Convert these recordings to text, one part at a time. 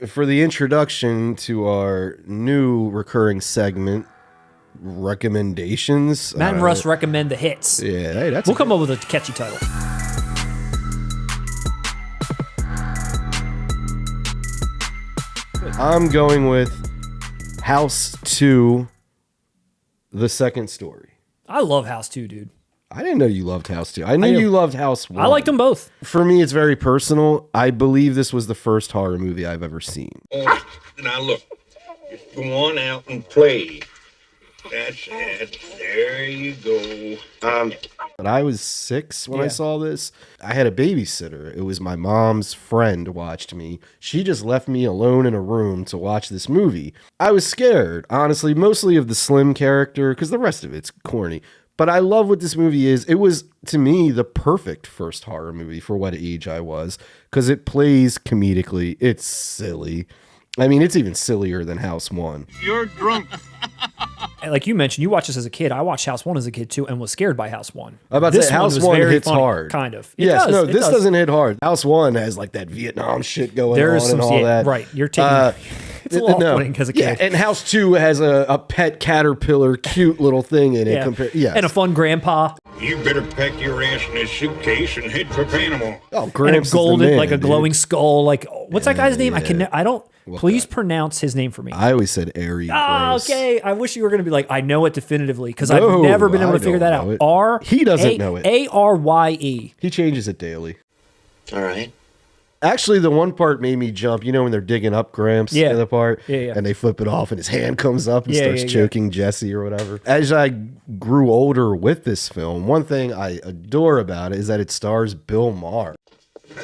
for the introduction to our new recurring segment, recommendations. Matt and Russ recommend the hits. Yeah, hey, we'll come up with a catchy title. I'm going with House 2, The Second Story. I love House 2, dude. I didn't know you loved House 2. I knew you loved House 1. I liked them both. For me, it's very personal. I believe this was the first horror movie I've ever seen. Now look, just go on out and play. That's it. There you go. But I was 6 when I saw this. I had a babysitter. It was my mom's friend watched me. She just left me alone in a room to watch this movie. I was scared, honestly, mostly of the Slim character, because the rest of it's corny. But I love what this movie is. It was, to me, the perfect first horror movie for what age I was, because it plays comedically. It's silly. I mean, it's even sillier than House 1. You're drunk. Like you mentioned, you watched this as a kid. I watched House 1 as a kid too and was scared by House 1. I'm about to say, House 1 hits funny, hard. Kind of. Yes, no, this doesn't hit hard. House 1 has like that Vietnam shit going on and all that. Right, you're taking... It's a little off-putting as a kid. Yeah, and House 2 has a pet caterpillar, cute little thing in it. And a fun grandpa. You better pack your ass in a suitcase and head for Panama. Oh, Gramps and a golden, is the man, like a glowing skull. Like, what's that guy's name? Yeah. I don't. Please pronounce his name for me. I always said Airy. Okay. I wish you were going to be like, I know it definitively because I've never been able to figure that out. He doesn't know it. Arye. He changes it daily. All right. Actually, the one part made me jump. You know when they're digging up Gramps in the part? Yeah. And they flip it off and his hand comes up and starts choking Jesse or whatever. As I grew older with this film, one thing I adore about it is that it stars Bill Maher.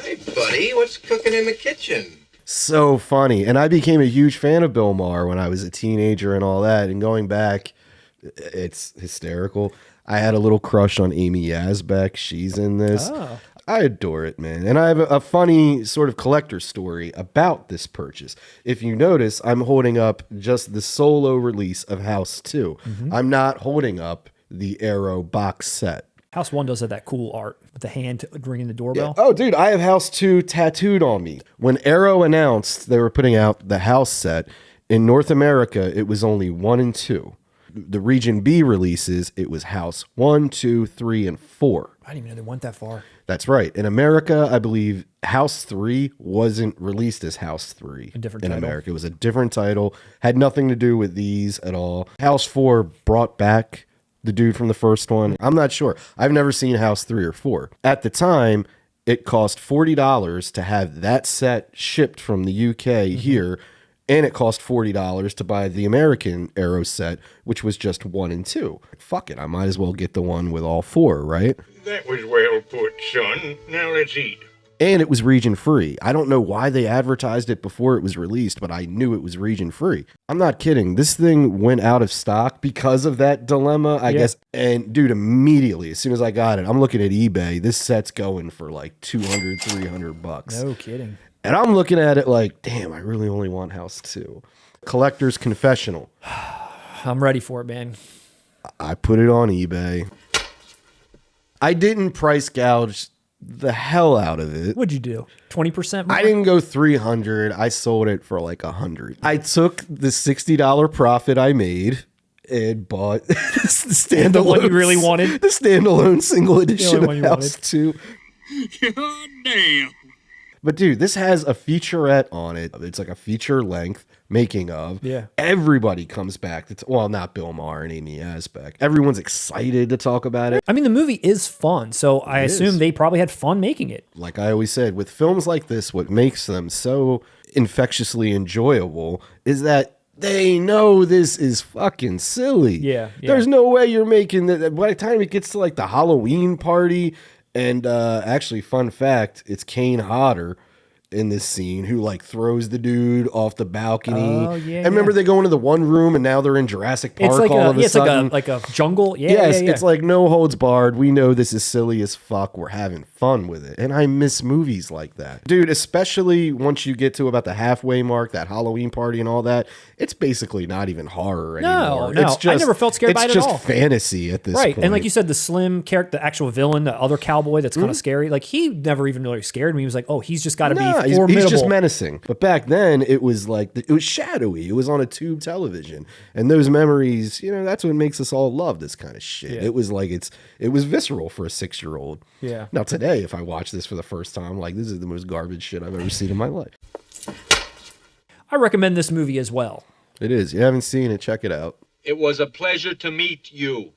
Hey, buddy, what's cooking in the kitchen? So funny. And I became a huge fan of Bill Maher when I was a teenager and all that. And going back, it's hysterical. I had a little crush on Amy Yazbek. She's in this. Oh. I adore it, man. And I have a funny sort of collector story about this purchase. If you notice, I'm holding up just the solo release of House 2. Mm-hmm. I'm not holding up the Arrow box set. House 1 does have that cool art with the hand ringing the doorbell. Yeah. Oh, dude, I have House 2 tattooed on me. When Arrow announced they were putting out the House set, in North America, it was only 1 and 2. The Region B releases, it was House 1, 2, 3, and 4. I didn't even know they went that far. That's right. In America, I believe House 3 wasn't released as House 3 in America. It was a different title. Had nothing to do with these at all. House 4 brought back the dude from the first one. I'm not sure. I've never seen House 3 or 4. At the time, it cost $40 to have that set shipped from the UK here, and it cost $40 to buy the American Arrow set, which was just 1 and 2. Fuck it, I might as well get the one with all 4, right? That was well put, son. Now let's eat. And it was region free. I don't know why they advertised it before it was released, but I knew it was region free. I'm not kidding. This thing went out of stock because of that dilemma, I guess. And dude, immediately, as soon as I got it, I'm looking at eBay. This set's going for like $200, $300. No kidding. And I'm looking at it like, damn, I really only want House 2. Collector's Confessional. I'm ready for it, man. I put it on eBay. I didn't price gouge the hell out of it. What'd you do? 20% more? I didn't go 300. I sold it for like 100. I took the $60 profit I made and bought the standalone. The one you really wanted? The standalone single edition of House 2. God damn. But dude, this has a featurette on it. It's like a feature length making of. Yeah. Everybody comes back. Well, not Bill Maher and Amy Yazbek. Everyone's excited to talk about it. I mean, the movie is fun, so I assume they probably had fun making it. Like I always said, with films like this, what makes them so infectiously enjoyable is that they know this is fucking silly. Yeah. There's no way you're making that. By the time it gets to like the Halloween party, and actually, fun fact, it's Kane Hodder in this scene who like throws the dude off the balcony. Oh, yeah. And remember they go into the one room and now they're in Jurassic Park It's like all of a sudden. It's like a jungle. Yeah, yes, yeah. It's like no holds barred. We know this is silly as fuck. We're having fun with it. And I miss movies like that. Dude, especially once you get to about the halfway mark, that Halloween party and all that, it's basically not even horror anymore. No. It's just, I never felt scared by it at all. It's just fantasy at this point. And like you said, the Slim character, the actual villain, the other cowboy that's kind of scary, like he never even really scared me. He was like, oh, he's just got to be No, he's just menacing. But back then, it was like, it was shadowy. It was on a tube television. And those memories, that's what makes us all love this kind of shit. Yeah. It was like, it was visceral for a 6-year-old. Yeah. Now today, if I watch this for the first time, like, this is the most garbage shit I've ever seen in my life. I recommend this movie as well. It is. You haven't seen it, check it out. It was a pleasure to meet you.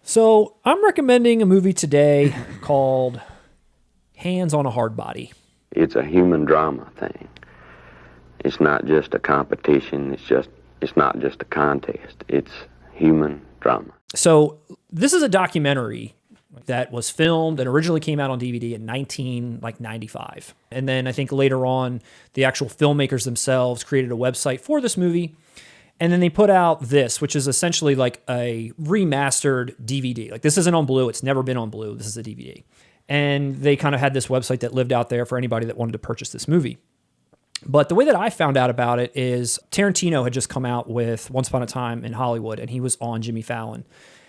So I'm recommending a movie today called Hands on a Hardbody. It's a human drama thing. It's not just a competition. It's not just a contest. It's human drama. So this is a documentary that was filmed and originally came out on DVD in 1995. And then I think later on, the actual filmmakers themselves created a website for this movie. And then they put out this, which is essentially like a remastered DVD. Like, this isn't on Blue. It's never been on Blue. This is a DVD. And they kind of had this website that lived out there for anybody that wanted to purchase this movie. But the way that I found out about it is Tarantino had just come out with Once Upon a Time in Hollywood, and he was on Jimmy Fallon.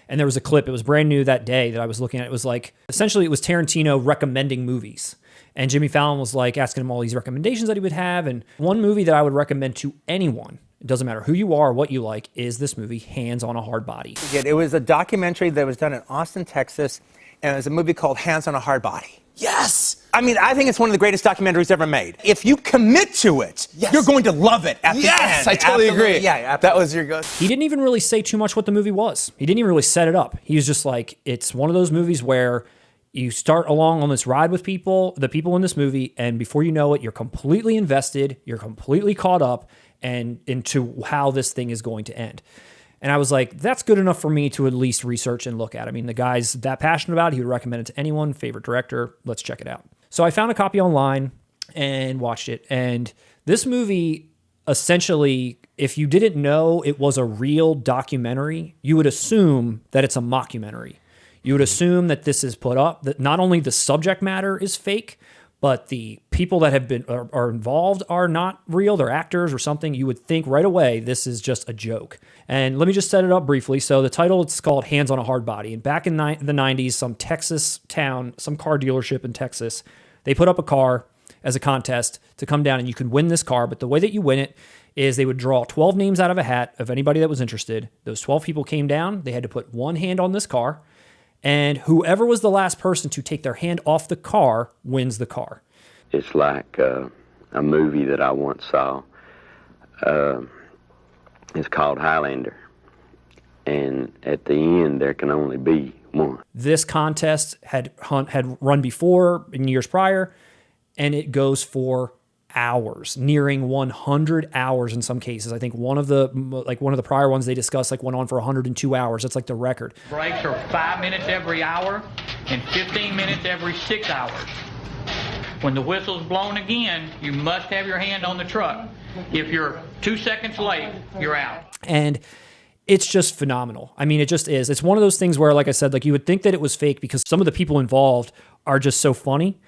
And there was a clip. It was brand new that day that I was looking at. It was like, essentially it was Tarantino recommending movies. And Jimmy Fallon was like asking him all these recommendations that he would have. And one movie that I would recommend to anyone, it doesn't matter who you are or what you like, is this movie, Hands on a Hardbody. It was a documentary that was done in Austin, Texas, and it was a movie called Hands on a Hardbody. Yes! I mean, I think it's one of the greatest documentaries ever made. If you commit to it, you're going to love it at the end. Yes, I totally agree. Yeah, that was your go. He didn't even really say too much what the movie was. He didn't even really set it up. He was just like, it's one of those movies where you start along on this ride with the people in this movie, and before you know it, you're completely invested, you're completely caught up and into how this thing is going to end. And I was like, that's good enough for me to at least research and look at. I mean, the guy's that passionate about it. He would recommend it to anyone. Favorite director. Let's check it out. So I found a copy online and watched it. And this movie, essentially, if you didn't know it was a real documentary, you would assume that it's a mockumentary. You would assume that this is put up, that not only the subject matter is fake, but the people that have been are involved are not real. They're actors or something. You would think right away this is just a joke. And let me just set it up briefly. So the title, it's called Hands on a Hardbody. And back in the 90s, some Texas town, some car dealership in Texas, they put up a car as a contest to come down and you could win this car. But the way that you win it is they would draw 12 names out of a hat of anybody that was interested. Those 12 people came down. They had to put one hand on this car. And whoever was the last person to take their hand off the car wins the car. It's like a movie that I once saw. It's called Highlander. And at the end, there can only be one. This contest had run before in years prior, and it goes for hours, nearing 100 hours in some cases. I think one of the prior ones they discussed went on for 102 hours. That's like the record. Breaks are 5 minutes every hour and 15 minutes every 6 hours. When the whistle's blown again, you must have your hand on the truck. If you're 2 seconds late, you're out. And it's just phenomenal. I mean, it just is. It's one of those things where, like I said, you would think that it was fake because some of the people involved are just so funny.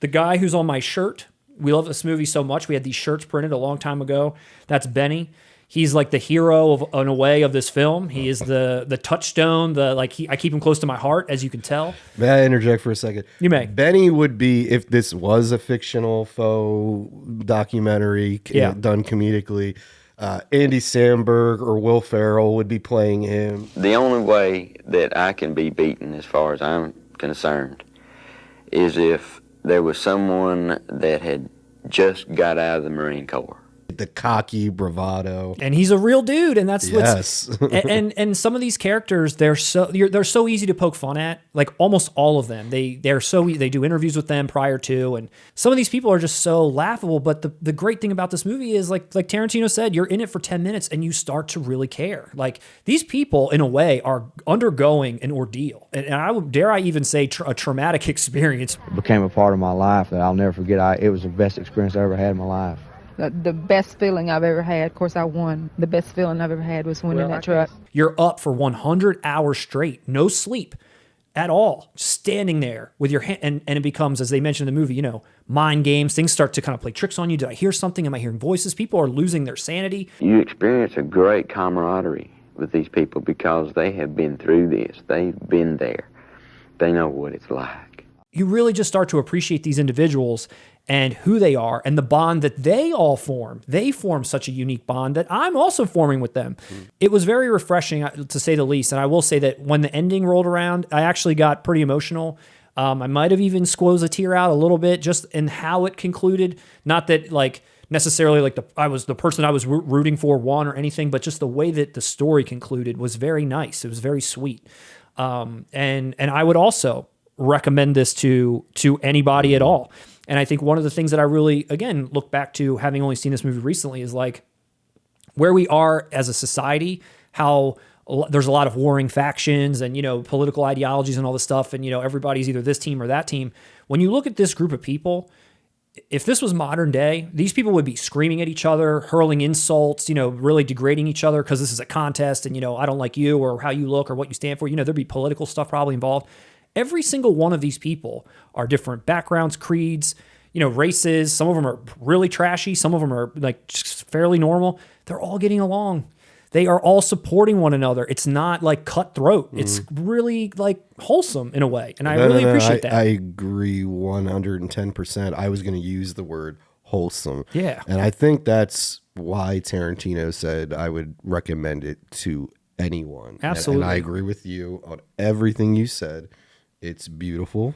The guy who's on my shirt, we love this movie so much. We had these shirts printed a long time ago. That's Benny. He's like the hero in a way of this film. He is the touchstone. I keep him close to my heart, as you can tell. May I interject for a second? You may. Benny would be, if this was a fictional faux documentary done comedically, Andy Samberg or Will Ferrell would be playing him. The only way that I can be beaten, as far as I'm concerned, is if there was someone that had just got out of the Marine Corps. The cocky bravado, and he's a real dude, and that's yes. and some of these characters, they're so easy to poke fun at. Like almost all of them, they do interviews with them prior to, and some of these people are just so laughable. But the great thing about this movie is like Tarantino said, you're in it for 10 minutes and you start to really care. Like these people, in a way, are undergoing an ordeal, and I even say a traumatic experience. It became a part of my life that I'll never forget. It was the best experience I ever had in my life. The best feeling I've ever had. Of course, I won. The best feeling I've ever had was winning that truck. You're up for 100 hours straight, no sleep at all, just standing there with your hand. And it becomes, as they mentioned in the movie, mind games. Things start to kind of play tricks on you. Did I hear something? Am I hearing voices? People are losing their sanity. You experience a great camaraderie with these people because they have been through this. They've been there. They know what it's like. you really just start to appreciate these individuals and who they are and the bond that they all form. They form such a unique bond that I'm also forming with them. It was very refreshing, to say the least. And I will say that when the ending rolled around, I actually got pretty emotional. I might have even squeezed a tear out a little bit just in how it concluded. Not that like necessarily like I was the person I was rooting for won or anything, but just the way that the story concluded was very nice. It was very sweet. And I would also recommend this to anybody at all. And I think one of the things that I really, again, look back to having only seen this movie recently is like where we are as a society, how there's a lot of warring factions and, political ideologies and all this stuff. And, everybody's either this team or that team. When you look at this group of people, if this was modern day, these people would be screaming at each other, hurling insults, really degrading each other because this is a contest and, I don't like you or how you look or what you stand for. There'd be political stuff probably involved. Every single one of these people are different backgrounds, creeds, races. Some of them are really trashy. Some of them are like just fairly normal. They're all getting along. They are all supporting one another. It's not like cutthroat. It's really like wholesome in a way. And I really appreciate that. I agree 110%. I was going to use the word wholesome. Yeah. And I think that's why Tarantino said I would recommend it to anyone. Absolutely. And I agree with you on everything you said. It's beautiful.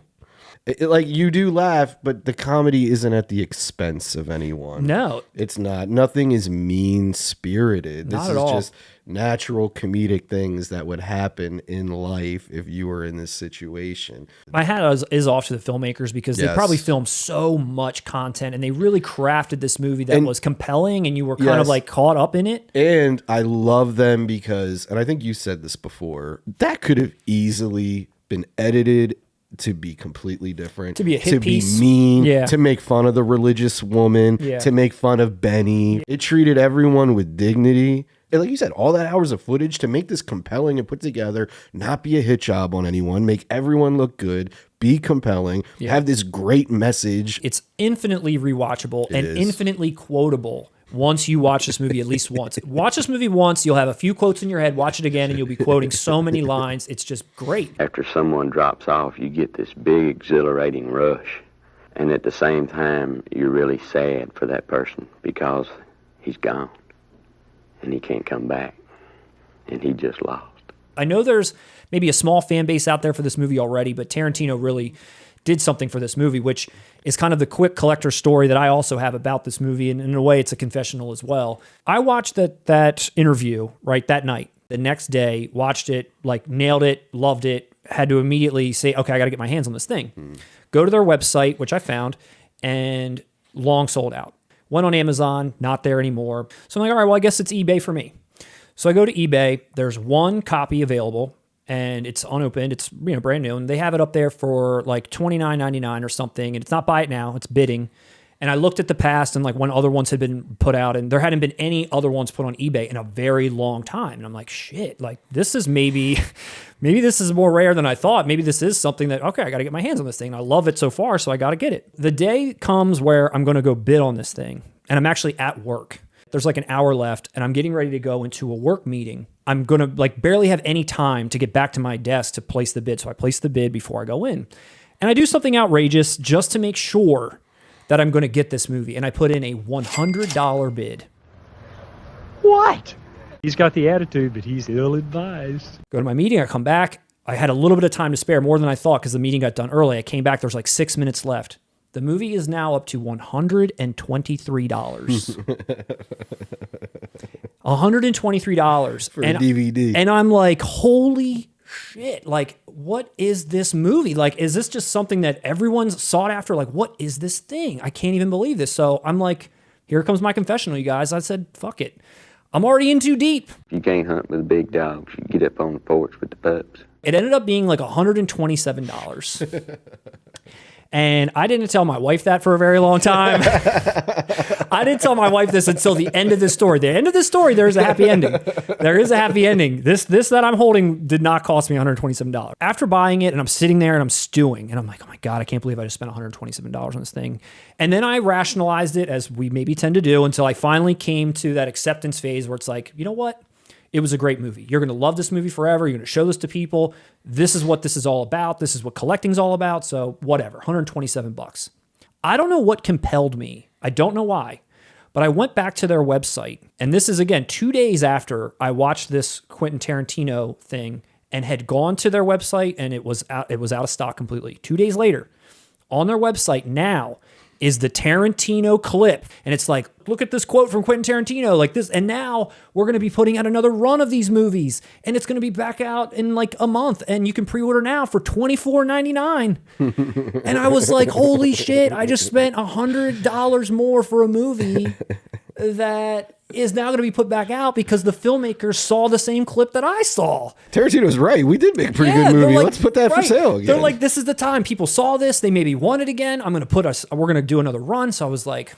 Like you do laugh, but the comedy isn't at the expense of anyone. No, it's not. Nothing is mean spirited. Not this at is all. Just natural comedic things that would happen in life if you were in this situation. My hat is off to the filmmakers because they probably filmed so much content and they really crafted this movie that was compelling and you were kind of like caught up in it. And I love them because, and I think you said this before, that could have easily been edited to be completely different, to be a hit piece, be mean, to make fun of the religious woman, to make fun of Benny. It treated everyone with dignity. And like you said, all that hours of footage to make this compelling and put together, not be a hit job on anyone, make everyone look good, be compelling, have this great message. It's infinitely rewatchable and infinitely quotable. Once you watch this movie at least once. Watch this movie once, you'll have a few quotes in your head, watch it again, and you'll be quoting so many lines. It's just great. After someone drops off, you get this big, exhilarating rush. And at the same time, you're really sad for that person because he's gone. And he can't come back. And he just lost. I know there's maybe a small fan base out there for this movie already, but Tarantino really did something for this movie, which is kind of the quick collector story that I also have about this movie. And in a way, it's a confessional as well. I watched that interview right that night. The next day, watched it, like nailed it, loved it, had to immediately say, okay, I got to get my hands on this thing. Go to their website, which I found, and long sold out. Went on Amazon, not there anymore. So I'm like, all right, well, I guess it's eBay for me. So I go to eBay. There's one copy available. And it's unopened. It's brand new, and they have it up there for like $29.99 or something. And it's not buy it now; it's bidding. And I looked at the past and like when other ones had been put out, and there hadn't been any other ones put on eBay in a very long time. And I'm like, shit, like this is maybe this is more rare than I thought. Maybe this is something that okay, I got to get my hands on this thing. I love it so far, so I got to get it. The day comes where I'm going to go bid on this thing, and I'm actually at work. There's like an hour left, and I'm getting ready to go into a work meeting. I'm going to like barely have any time to get back to my desk to place the bid. So I place the bid before I go in. And I do something outrageous just to make sure that I'm going to get this movie. And I put in a $100 bid. What? He's got the attitude, but he's ill-advised. Go to my meeting. I come back. I had a little bit of time to spare, more than I thought, because the meeting got done early. I came back. There's like 6 minutes left. The movie is now up to $123. $123 for a DVD. And I'm like, holy shit. Like, what is this movie? Like, is this just something that everyone's sought after? Like, what is this thing? I can't even believe this. So I'm like, here comes my confessional, you guys. I said, fuck it. I'm already in too deep. If you can't hunt with the big dogs, you get up on the porch with the pups. It ended up being like $127. And I didn't tell my wife that for a very long time. I didn't tell my wife this until the end of this story. The end of this story, there is a happy ending. There is a happy ending. This that I'm holding did not cost me $127. After buying it, and I'm sitting there and I'm stewing, and I'm like, oh my God, I can't believe I just spent $127 on this thing. And then I rationalized it, as we maybe tend to do, until I finally came to that acceptance phase where it's like, you know what? it was a great movie. You're going to love this movie forever. You're going to show this to people. This is what this is all about. This is what collecting's all about. So whatever, $127. I don't know what compelled me. I don't know why, but I went back to their website. And this is, again, 2 days after I watched this Quentin Tarantino thing and had gone to their website, and it was out of stock completely. 2 days later, on their website now is the Tarantino clip. And it's like, look at this quote from Quentin Tarantino, like this. And now we're going to be putting out another run of these movies. And it's going to be back out in like a month. And you can pre-order now for $24.99. And I was like, holy shit, I just spent $100 more for a movie that is now going to be put back out because the filmmakers saw the same clip that I saw. Tarantino's right. We did make a pretty good movie. Like, let's put that for sale again. They're like, this is the time. People saw this. They maybe want it again. We're going to do another run. So I was like,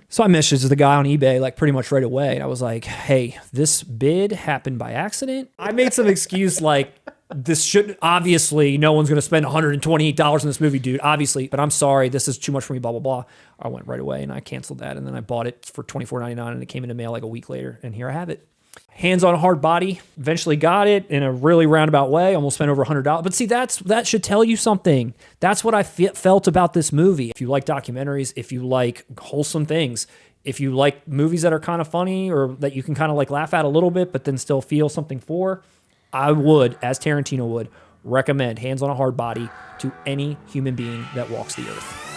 so I messaged the guy on eBay like pretty much right away. And I was like, hey, this bid happened by accident. I made some excuse like, this shouldn't, obviously, no one's going to spend $128 on this movie, dude, obviously, but I'm sorry, this is too much for me, blah, blah, blah. I went right away and I canceled that, and then I bought it for $24.99, and it came in the mail like a week later, and here I have it. Hands on Hardbody, eventually got it in a really roundabout way, almost spent over $100. But see, that should tell you something. That's what I felt about this movie. If you like documentaries, if you like wholesome things, if you like movies that are kind of funny or that you can kind of like laugh at a little bit, but then still feel something for, I would, as Tarantino would, recommend Hands on a Hardbody to any human being that walks the earth.